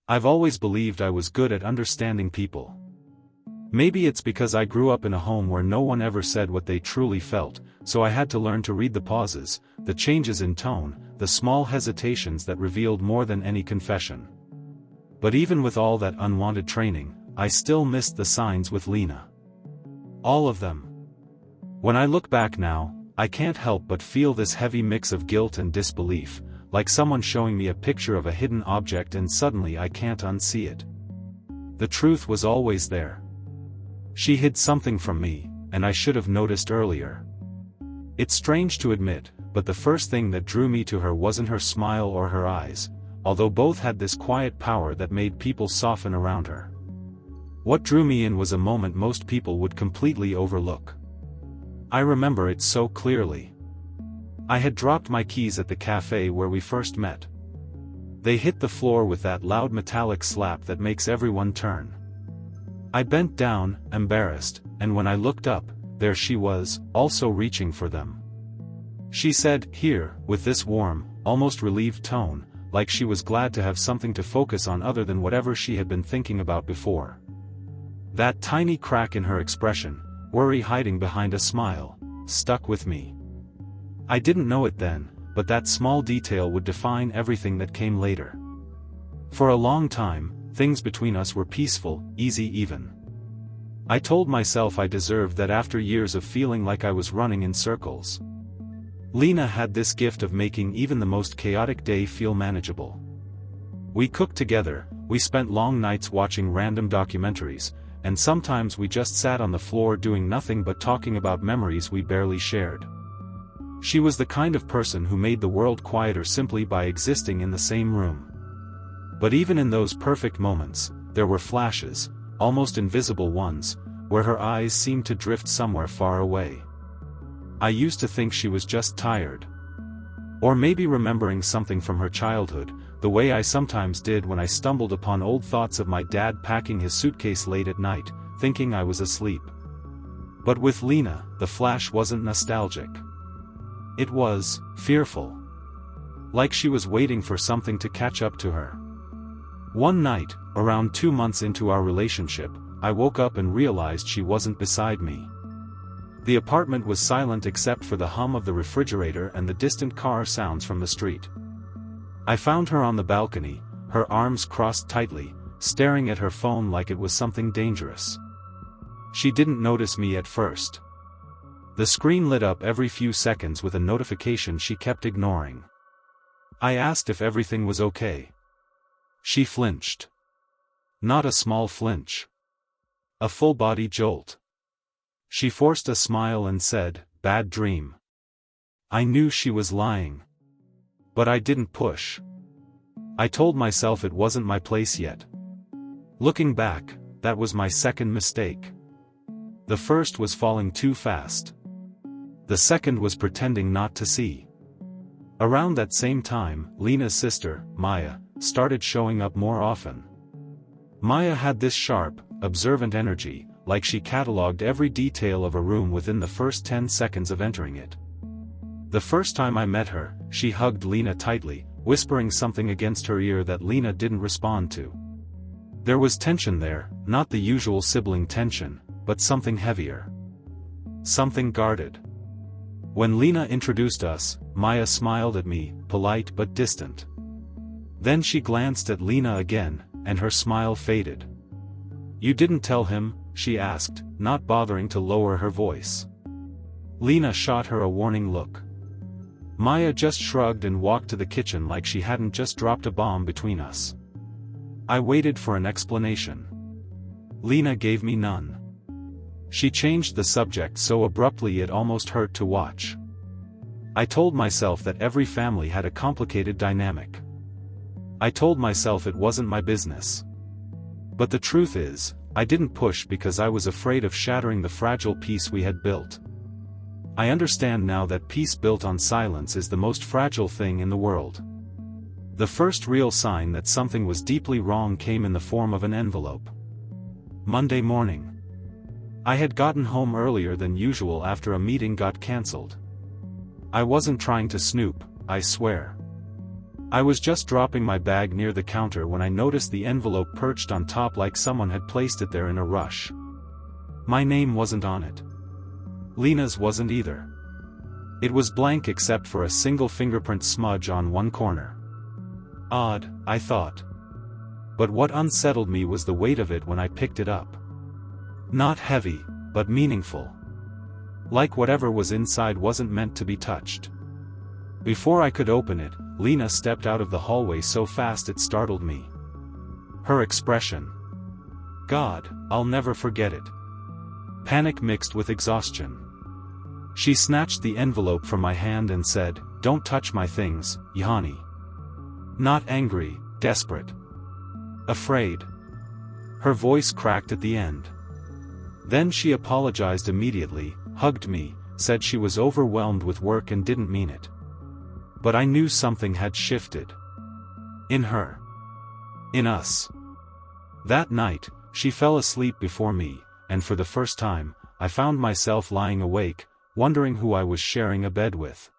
I've always believed I was good at understanding people. Maybe it's because I grew up in a home where no one ever said what they truly felt, so I had to learn to read the pauses, the changes in tone, the small hesitations that revealed more than any confession. But even with all that unwanted training, I still missed the signs with Lena. All of them. When I look back now, I can't help but feel this heavy mix of guilt and disbelief, like someone showing me a picture of a hidden object and suddenly I can't unsee it. The truth was always there. She hid something from me, and I should have noticed earlier. It's strange to admit, but the first thing that drew me to her wasn't her smile or her eyes, although both had this quiet power that made people soften around her. What drew me in was a moment most people would completely overlook. I remember it so clearly. I had dropped my keys at the cafe where we first met. They hit the floor with that loud metallic slap that makes everyone turn. I bent down, embarrassed, and when I looked up, there she was, also reaching for them. She said, "Here," with this warm, almost relieved tone, like she was glad to have something to focus on other than whatever she had been thinking about before. That tiny crack in her expression, worry hiding behind a smile, stuck with me. I didn't know it then, but that small detail would define everything that came later. For a long time, things between us were peaceful, easy even. I told myself I deserved that after years of feeling like I was running in circles. Lena had this gift of making even the most chaotic day feel manageable. We cooked together, we spent long nights watching random documentaries, and sometimes we just sat on the floor doing nothing but talking about memories we barely shared. She was the kind of person who made the world quieter simply by existing in the same room. But even in those perfect moments, there were flashes, almost invisible ones, where her eyes seemed to drift somewhere far away. I used to think she was just tired. Or maybe remembering something from her childhood, the way I sometimes did when I stumbled upon old thoughts of my dad packing his suitcase late at night, thinking I was asleep. But with Lena, the flash wasn't nostalgic. It was fearful. Like she was waiting for something to catch up to her. One night, around 2 months into our relationship, I woke up and realized she wasn't beside me. The apartment was silent except for the hum of the refrigerator and the distant car sounds from the street. I found her on the balcony, her arms crossed tightly, staring at her phone like it was something dangerous. She didn't notice me at first. The screen lit up every few seconds with a notification she kept ignoring. I asked if everything was okay. She flinched. Not a small flinch. A full-body jolt. She forced a smile and said, "Bad dream." I knew she was lying. But I didn't push. I told myself it wasn't my place yet. Looking back, that was my second mistake. The first was falling too fast. The second was pretending not to see. Around that same time, Lena's sister, Maya, started showing up more often. Maya had this sharp, observant energy, like she catalogued every detail of a room within the first 10 seconds of entering it. The first time I met her, she hugged Lena tightly, whispering something against her ear that Lena didn't respond to. There was tension there, not the usual sibling tension, but something heavier. Something guarded. When Lena introduced us, Maya smiled at me, polite but distant. Then she glanced at Lena again, and her smile faded. "You didn't tell him?" she asked, not bothering to lower her voice. Lena shot her a warning look. Maya just shrugged and walked to the kitchen like she hadn't just dropped a bomb between us. I waited for an explanation. Lena gave me none. She changed the subject so abruptly it almost hurt to watch. I told myself that every family had a complicated dynamic. I told myself it wasn't my business. But the truth is, I didn't push because I was afraid of shattering the fragile peace we had built. I understand now that peace built on silence is the most fragile thing in the world. The first real sign that something was deeply wrong came in the form of an envelope. Monday morning. I had gotten home earlier than usual after a meeting got cancelled. I wasn't trying to snoop, I swear. I was just dropping my bag near the counter when I noticed the envelope perched on top like someone had placed it there in a rush. My name wasn't on it. Lena's wasn't either. It was blank except for a single fingerprint smudge on one corner. Odd, I thought. But what unsettled me was the weight of it when I picked it up. Not heavy, but meaningful. Like whatever was inside wasn't meant to be touched. Before I could open it, Lena stepped out of the hallway so fast it startled me. Her expression. God, I'll never forget it. Panic mixed with exhaustion. She snatched the envelope from my hand and said, "Don't touch my things, Jhony." Not angry, desperate. Afraid. Her voice cracked at the end. Then she apologized immediately, hugged me, said she was overwhelmed with work and didn't mean it. But I knew something had shifted. In her. In us. That night, she fell asleep before me, and for the first time, I found myself lying awake, wondering who I was sharing a bed with.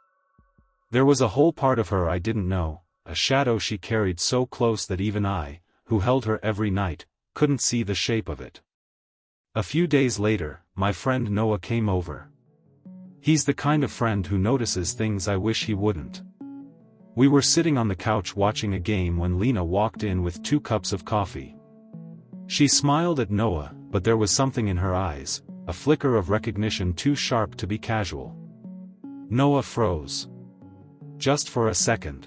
There was a whole part of her I didn't know, a shadow she carried so close that even I, who held her every night, couldn't see the shape of it. A few days later, my friend Noah came over. He's the kind of friend who notices things I wish he wouldn't. We were sitting on the couch watching a game when Lena walked in with 2 cups of coffee. She smiled at Noah, but there was something in her eyes, a flicker of recognition too sharp to be casual. Noah froze. Just for a second.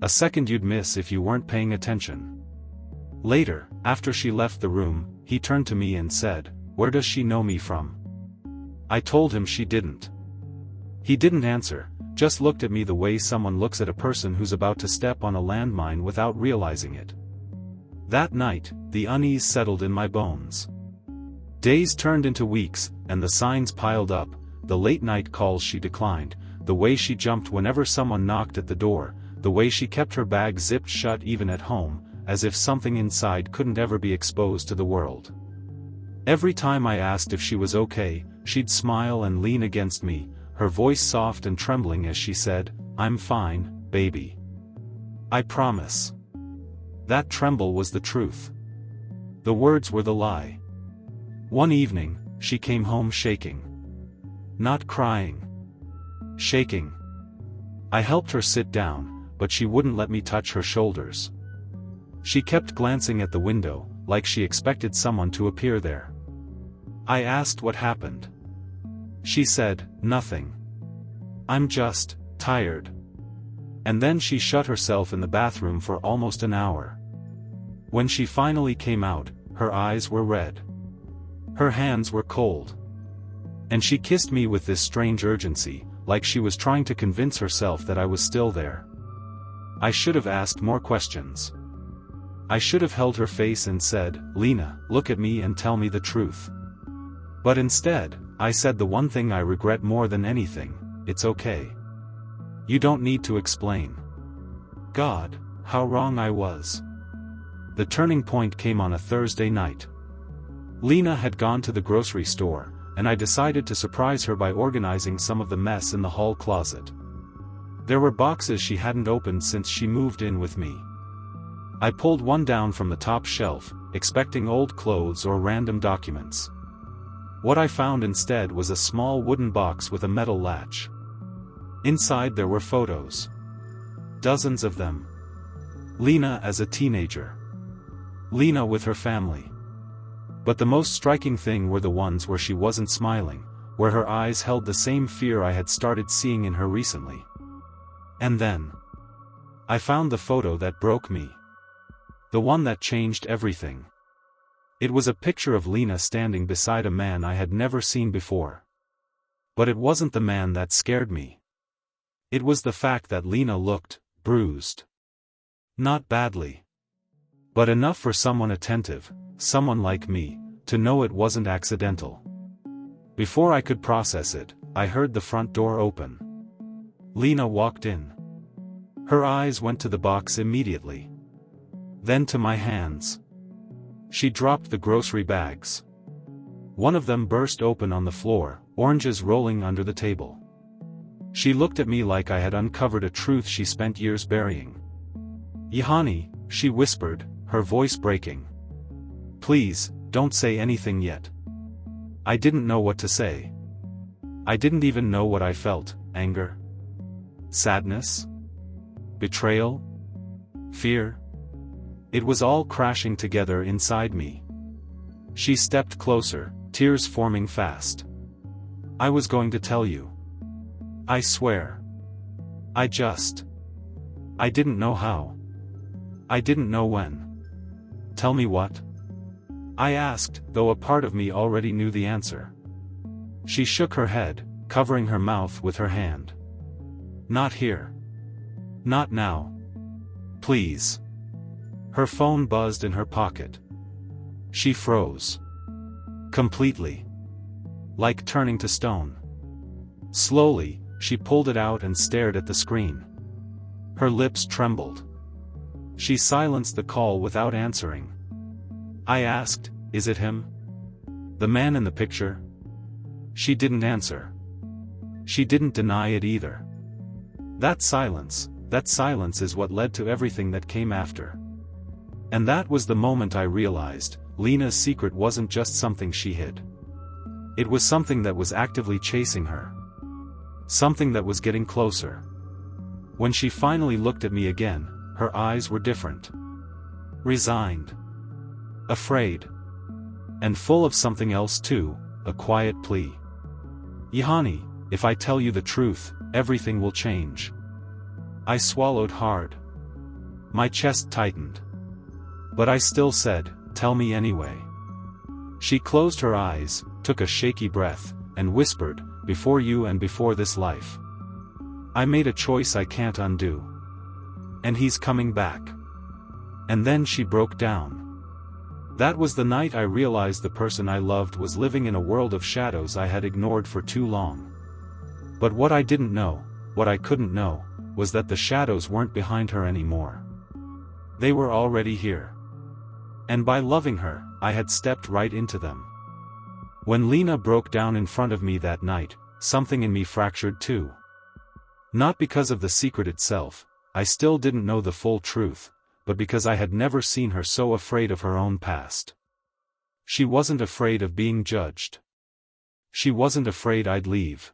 A second you'd miss if you weren't paying attention. Later, after she left the room, he turned to me and said, "Where does she know me from?" I told him she didn't. He didn't answer, just looked at me the way someone looks at a person who's about to step on a landmine without realizing it. That night, the unease settled in my bones. Days turned into weeks, and the signs piled up, the late-night calls she declined, the way she jumped whenever someone knocked at the door, the way she kept her bag zipped shut even at home, as if something inside couldn't ever be exposed to the world. Every time I asked if she was okay, she'd smile and lean against me, her voice soft and trembling as she said, "I'm fine, baby. I promise." That tremble was the truth. The words were the lie. One evening, she came home shaking. Not crying. Shaking. I helped her sit down, but she wouldn't let me touch her shoulders. She kept glancing at the window, like she expected someone to appear there. I asked what happened. She said, "Nothing. I'm just tired." And then she shut herself in the bathroom for almost an hour. When she finally came out, her eyes were red. Her hands were cold. And she kissed me with this strange urgency, like she was trying to convince herself that I was still there. I should have asked more questions. I should have held her face and said, "Lena, look at me and tell me the truth." But instead, I said the one thing I regret more than anything: it's okay. You don't need to explain. God, how wrong I was. The turning point came on a Thursday night. Lena had gone to the grocery store, and I decided to surprise her by organizing some of the mess in the hall closet. There were boxes she hadn't opened since she moved in with me. I pulled one down from the top shelf, expecting old clothes or random documents. What I found instead was a small wooden box with a metal latch. Inside there were photos. Dozens of them. Lena as a teenager. Lena with her family. But the most striking thing were the ones where she wasn't smiling, where her eyes held the same fear I had started seeing in her recently. And then I found the photo that broke me. The one that changed everything. It was a picture of Lena standing beside a man I had never seen before. But it wasn't the man that scared me. It was the fact that Lena looked bruised. Not badly. But enough for someone attentive, someone like me, to know it wasn't accidental. Before I could process it, I heard the front door open. Lena walked in. Her eyes went to the box immediately. Then to my hands. She dropped the grocery bags. One of them burst open on the floor, oranges rolling under the table. She looked at me like I had uncovered a truth she spent years burying. Jhony, she whispered, her voice breaking. Please, don't say anything yet. I didn't know what to say. I didn't even know what I felt: anger, sadness, betrayal, fear. It was all crashing together inside me. She stepped closer, tears forming fast. I was going to tell you. I swear. I didn't know how. I didn't know when. Tell me what? I asked, though a part of me already knew the answer. She shook her head, covering her mouth with her hand. Not here. Not now. Please. Her phone buzzed in her pocket. She froze. Completely. Like turning to stone. Slowly, she pulled it out and stared at the screen. Her lips trembled. She silenced the call without answering. I asked, is it him? The man in the picture? She didn't answer. She didn't deny it either. That silence is what led to everything that came after. And that was the moment I realized, Lena's secret wasn't just something she hid. It was something that was actively chasing her. Something that was getting closer. When she finally looked at me again, her eyes were different. Resigned. Afraid. And full of something else too, a quiet plea. Jhony, if I tell you the truth, everything will change. I swallowed hard. My chest tightened. But I still said, tell me anyway. She closed her eyes, took a shaky breath, and whispered, before you and before this life. I made a choice I can't undo. And he's coming back. And then she broke down. That was the night I realized the person I loved was living in a world of shadows I had ignored for too long. But what I didn't know, what I couldn't know, was that the shadows weren't behind her anymore. They were already here. And by loving her, I had stepped right into them. When Lena broke down in front of me that night, something in me fractured too. Not because of the secret itself, I still didn't know the full truth, but because I had never seen her so afraid of her own past. She wasn't afraid of being judged. She wasn't afraid I'd leave.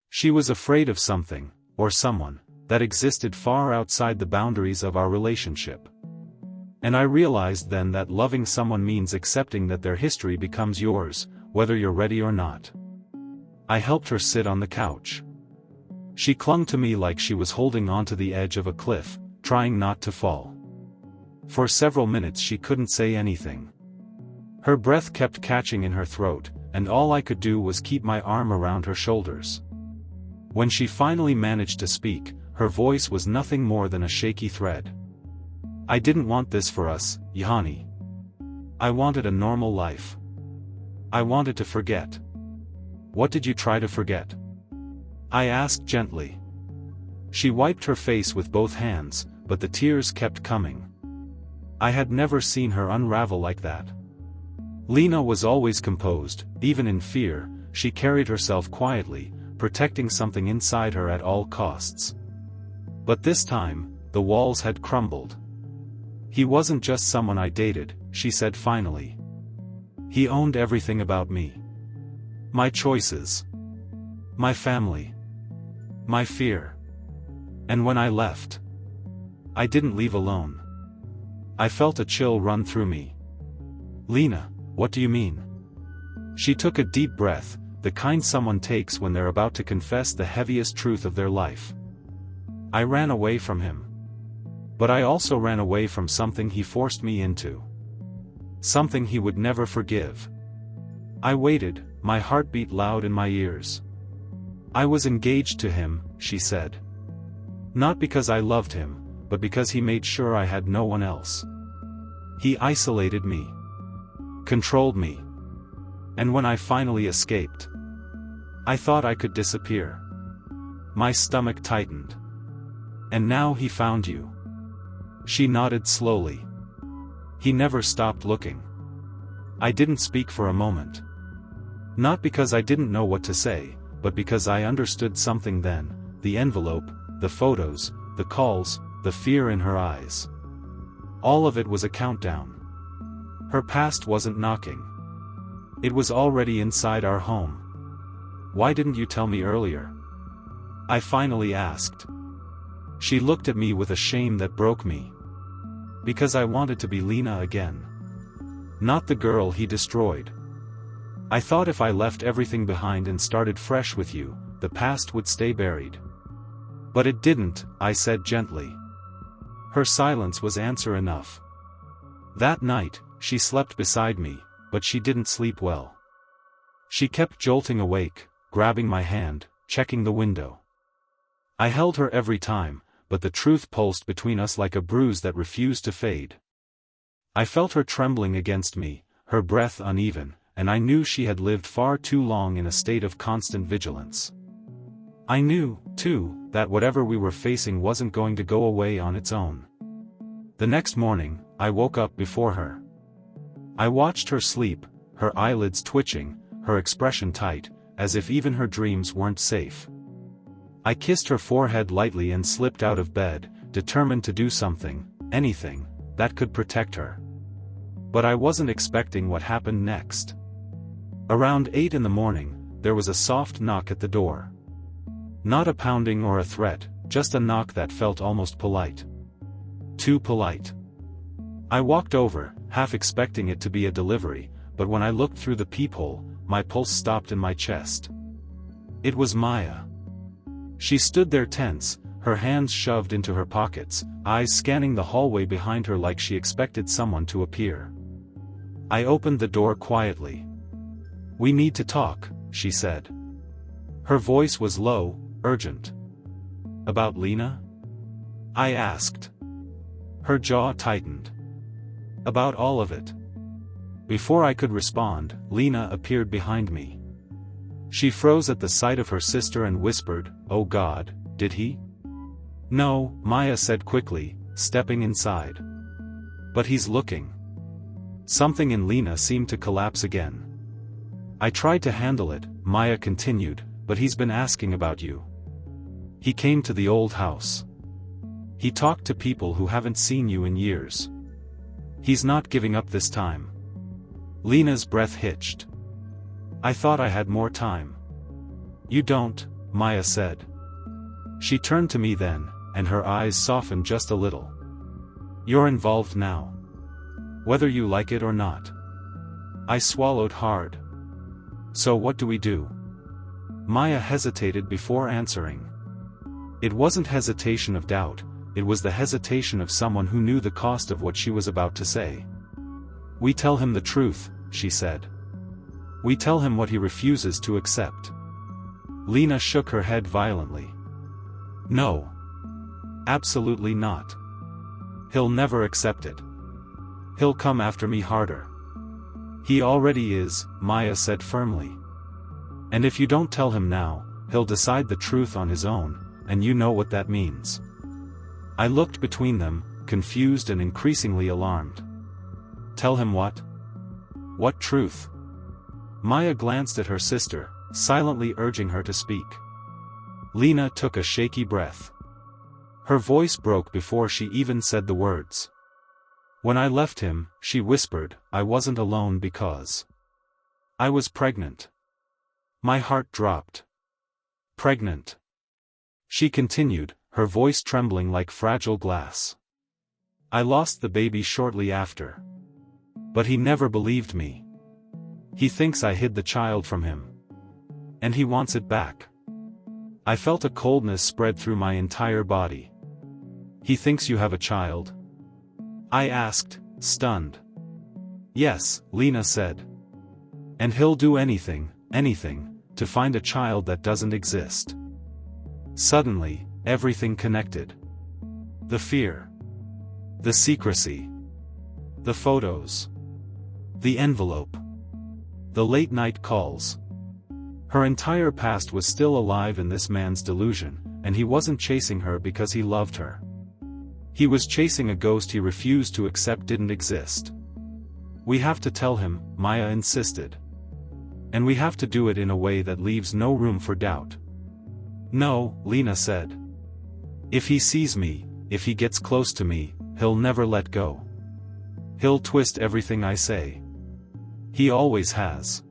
She was afraid of something, or someone, that existed far outside the boundaries of our relationship. And I realized then that loving someone means accepting that their history becomes yours, whether you're ready or not. I helped her sit on the couch. She clung to me like she was holding onto the edge of a cliff, trying not to fall. For several minutes she couldn't say anything. Her breath kept catching in her throat, and all I could do was keep my arm around her shoulders. When she finally managed to speak, her voice was nothing more than a shaky thread. I didn't want this for us, Jhony. I wanted a normal life. I wanted to forget. What did you try to forget? I asked gently. She wiped her face with both hands, but the tears kept coming. I had never seen her unravel like that. Lena was always composed, even in fear, she carried herself quietly, protecting something inside her at all costs. But this time, the walls had crumbled. He wasn't just someone I dated, she said finally. He owned everything about me. My choices. My family. My fear. And when I left, I didn't leave alone. I felt a chill run through me. Lena, what do you mean? She took a deep breath, the kind someone takes when they're about to confess the heaviest truth of their life. I ran away from him. But I also ran away from something he forced me into. Something he would never forgive. I waited, my heart beat loud in my ears. I was engaged to him, she said. Not because I loved him, but because he made sure I had no one else. He isolated me. Controlled me. And when I finally escaped, I thought I could disappear. My stomach tightened. And now he found you. She nodded slowly. He never stopped looking. I didn't speak for a moment. Not because I didn't know what to say, but because I understood something then, the envelope, the photos, the calls, the fear in her eyes. All of it was a countdown. Her past wasn't knocking. It was already inside our home. "Why didn't you tell me earlier?" I finally asked. She looked at me with a shame that broke me. "Because I wanted to be Lena again. Not the girl he destroyed. I thought if I left everything behind and started fresh with you, the past would stay buried." "But it didn't," I said gently. Her silence was answer enough. That night, she slept beside me, but she didn't sleep well. She kept jolting awake, grabbing my hand, checking the window. I held her every time, but the truth pulsed between us like a bruise that refused to fade. I felt her trembling against me, her breath uneven, and I knew she had lived far too long in a state of constant vigilance. I knew, too, that whatever we were facing wasn't going to go away on its own. The next morning, I woke up before her. I watched her sleep, her eyelids twitching, her expression tight, as if even her dreams weren't safe. I kissed her forehead lightly and slipped out of bed, determined to do something, anything, that could protect her. But I wasn't expecting what happened next. Around 8 in the morning, there was a soft knock at the door. Not a pounding or a threat, just a knock that felt almost polite. Too polite. I walked over, half expecting it to be a delivery, but when I looked through the peephole, my pulse stopped in my chest. It was Maya. She stood there tense, her hands shoved into her pockets, eyes scanning the hallway behind her like she expected someone to appear. I opened the door quietly. "We need to talk," she said. Her voice was low, urgent. "About Lena?" I asked. Her jaw tightened. "About all of it." Before I could respond, Lena appeared behind me. She froze at the sight of her sister and whispered, "Oh God, did he?" "No," Maya said quickly, stepping inside. "But he's looking." Something in Lena seemed to collapse again. "I tried to handle it," Maya continued, "but he's been asking about you. He came to the old house. He talked to people who haven't seen you in years. He's not giving up this time." Lena's breath hitched. "I thought I had more time." "You don't," Maya said. She turned to me then, and her eyes softened just a little. "You're involved now. Whether you like it or not." I swallowed hard. "So what do we do?" Maya hesitated before answering. It wasn't hesitation of doubt, it was the hesitation of someone who knew the cost of what she was about to say. "We tell him the truth," she said. "We tell him what he refuses to accept." Lena shook her head violently. "No. Absolutely not. He'll never accept it. He'll come after me harder." "He already is," Maya said firmly. "And if you don't tell him now, he'll decide the truth on his own, and you know what that means." I looked between them, confused and increasingly alarmed. "Tell him what? What truth?" Maya glanced at her sister, silently urging her to speak. Lena took a shaky breath. Her voice broke before she even said the words. "When I left him," she whispered, "I wasn't alone because I was pregnant." My heart dropped. "Pregnant?" She continued, her voice trembling like fragile glass. "I lost the baby shortly after. But he never believed me. He thinks I hid the child from him. And he wants it back." I felt a coldness spread through my entire body. "He thinks you have a child?" I asked, stunned. "Yes," Lena said. "And he'll do anything, to find a child that doesn't exist." Suddenly, everything connected. The fear. The secrecy. The photos. The envelope. The late-night calls. Her entire past was still alive in this man's delusion, and he wasn't chasing her because he loved her. He was chasing a ghost he refused to accept didn't exist. "We have to tell him," Maya insisted. "And we have to do it in a way that leaves no room for doubt." "No," Lena said. "If he sees me, if he gets close to me, he'll never let go. He'll twist everything I say. He always has."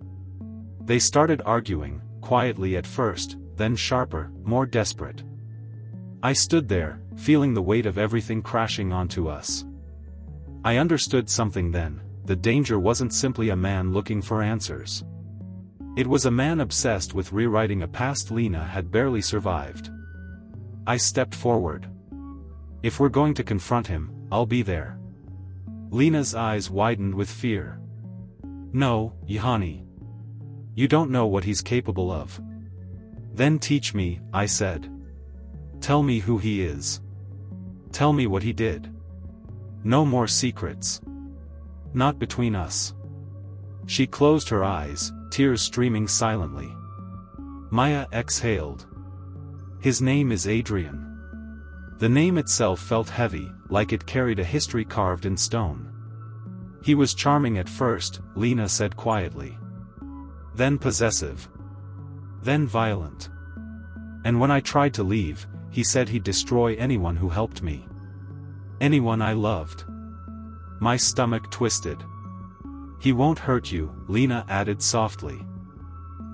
They started arguing, quietly at first, then sharper, more desperate. I stood there, feeling the weight of everything crashing onto us. I understood something then: the danger wasn't simply a man looking for answers. It was a man obsessed with rewriting a past Lena had barely survived. I stepped forward. "If we're going to confront him, I'll be there." Lena's eyes widened with fear. "No, Jhony. You don't know what he's capable of." "Then teach me," I said. "Tell me who he is. Tell me what he did. No more secrets. Not between us." She closed her eyes, tears streaming silently. Maya exhaled. "His name is Adrian." The name itself felt heavy, like it carried a history carved in stone. "He was charming at first," Lena said quietly. "Then possessive. Then violent. And when I tried to leave, he said he'd destroy anyone who helped me. Anyone I loved." My stomach twisted. "He won't hurt you," Lena added softly.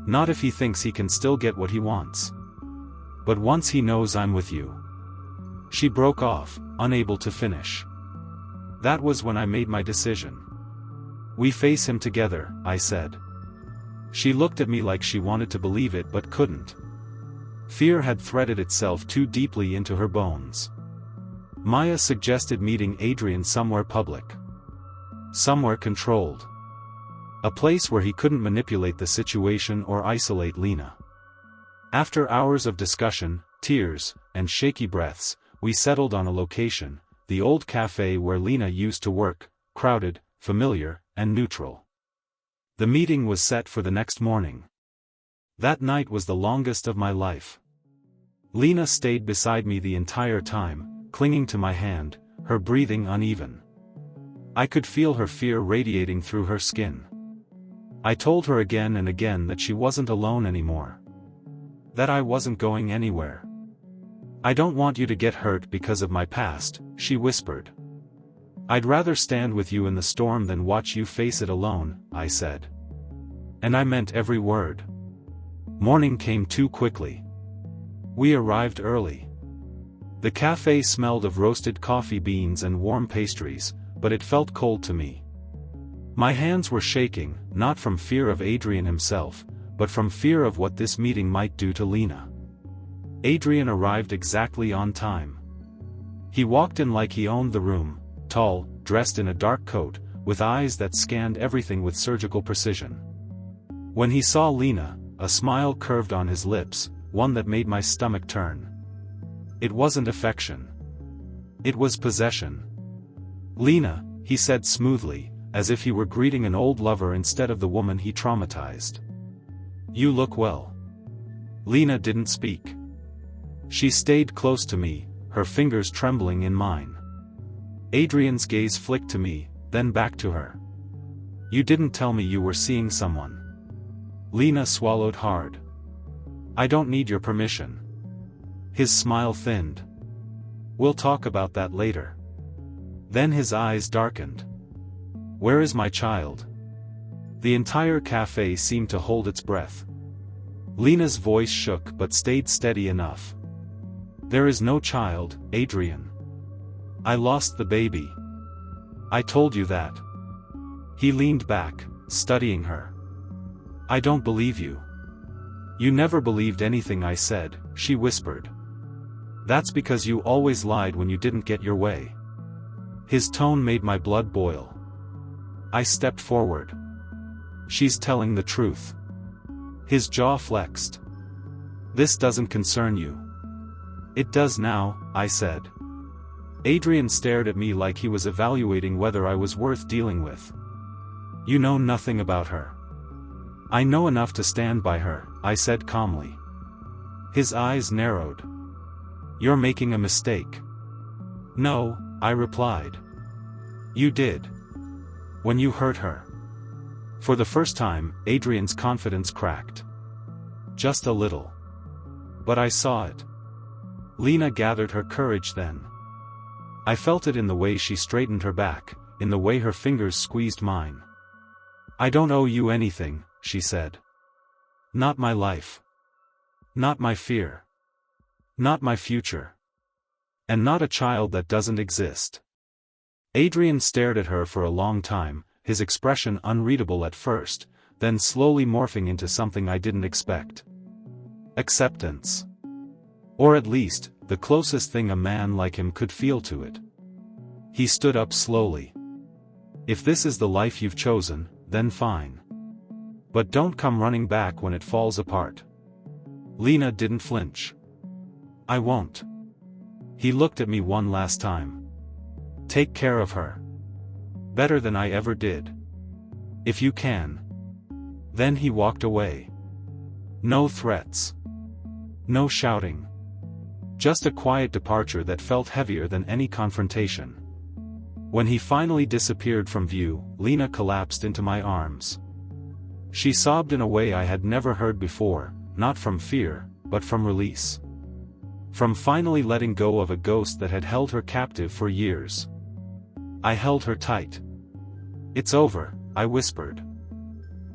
"Not if he thinks he can still get what he wants. But once he knows I'm with you." She broke off, unable to finish. That was when I made my decision. "We face him together," I said. She looked at me like she wanted to believe it but couldn't. Fear had threaded itself too deeply into her bones. Maya suggested meeting Adrian somewhere public. Somewhere controlled. A place where he couldn't manipulate the situation or isolate Lena. After hours of discussion, tears, and shaky breaths, we settled on a location, the old cafe where Lena used to work, crowded, familiar, and neutral. The meeting was set for the next morning. That night was the longest of my life. Lena stayed beside me the entire time, clinging to my hand, her breathing uneven. I could feel her fear radiating through her skin. I told her again and again that she wasn't alone anymore. That I wasn't going anywhere. "I don't want you to get hurt because of my past," she whispered. "I'd rather stand with you in the storm than watch you face it alone," I said. And I meant every word. Morning came too quickly. We arrived early. The cafe smelled of roasted coffee beans and warm pastries, but it felt cold to me. My hands were shaking, not from fear of Adrian himself, but from fear of what this meeting might do to Lena. Adrian arrived exactly on time. He walked in like he owned the room, tall, dressed in a dark coat, with eyes that scanned everything with surgical precision. When he saw Lena, a smile curved on his lips, one that made my stomach turn. It wasn't affection. It was possession. "Lena," he said smoothly, as if he were greeting an old lover instead of the woman he traumatized. "You look well." Lena didn't speak. She stayed close to me, her fingers trembling in mine. Adrian's gaze flicked to me, then back to her. "You didn't tell me you were seeing someone." Lena swallowed hard. "I don't need your permission." His smile thinned. "We'll talk about that later." Then his eyes darkened. "Where is my child?" The entire cafe seemed to hold its breath. Lena's voice shook but stayed steady enough. "There is no child, Adrian. I lost the baby. I told you that." He leaned back, studying her. "I don't believe you." "You never believed anything I said," she whispered. "That's because you always lied when you didn't get your way." His tone made my blood boil. I stepped forward. "She's telling the truth." His jaw flexed. "This doesn't concern you." "It does now," I said. Adrian stared at me like he was evaluating whether I was worth dealing with. "You know nothing about her." "I know enough to stand by her," I said calmly. His eyes narrowed. "You're making a mistake." "No," I replied. "You did. When you hurt her." For the first time, Adrian's confidence cracked. Just a little. But I saw it. Lena gathered her courage then. I felt it in the way she straightened her back, in the way her fingers squeezed mine. "I don't owe you anything," she said. "Not my life. Not my fear. Not my future. And not a child that doesn't exist." Adrian stared at her for a long time, his expression unreadable at first, then slowly morphing into something I didn't expect. Acceptance. Or at least, the closest thing a man like him could feel to it. He stood up slowly. "If this is the life you've chosen, then fine. But don't come running back when it falls apart." Lena didn't flinch. "I won't." He looked at me one last time. "Take care of her. Better than I ever did. If you can." Then he walked away. No threats. No shouting. Just a quiet departure that felt heavier than any confrontation. When he finally disappeared from view, Lena collapsed into my arms. She sobbed in a way I had never heard before, not from fear, but from release. From finally letting go of a ghost that had held her captive for years. I held her tight. "It's over," I whispered.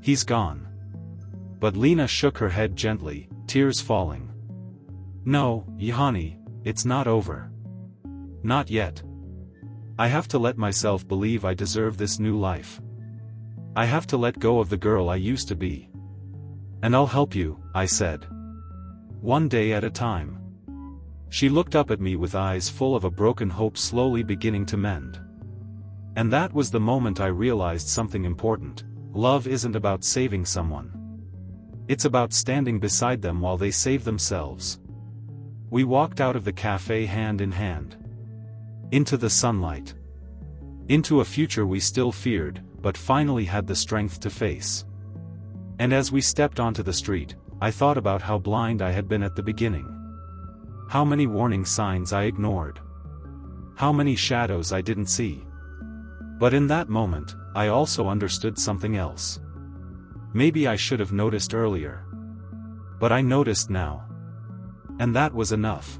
"He's gone." But Lena shook her head gently, tears falling. "No, Jhony, it's not over. Not yet. I have to let myself believe I deserve this new life. I have to let go of the girl I used to be. And I'll help you," I said. "One day at a time." She looked up at me with eyes full of a broken hope slowly beginning to mend. And that was the moment I realized something important. Love isn't about saving someone. It's about standing beside them while they save themselves. We walked out of the cafe hand in hand. Into the sunlight. Into a future we still feared, but finally had the strength to face. And as we stepped onto the street, I thought about how blind I had been at the beginning. How many warning signs I ignored. How many shadows I didn't see. But in that moment, I also understood something else. Maybe I should have noticed earlier. But I noticed now. And that was enough.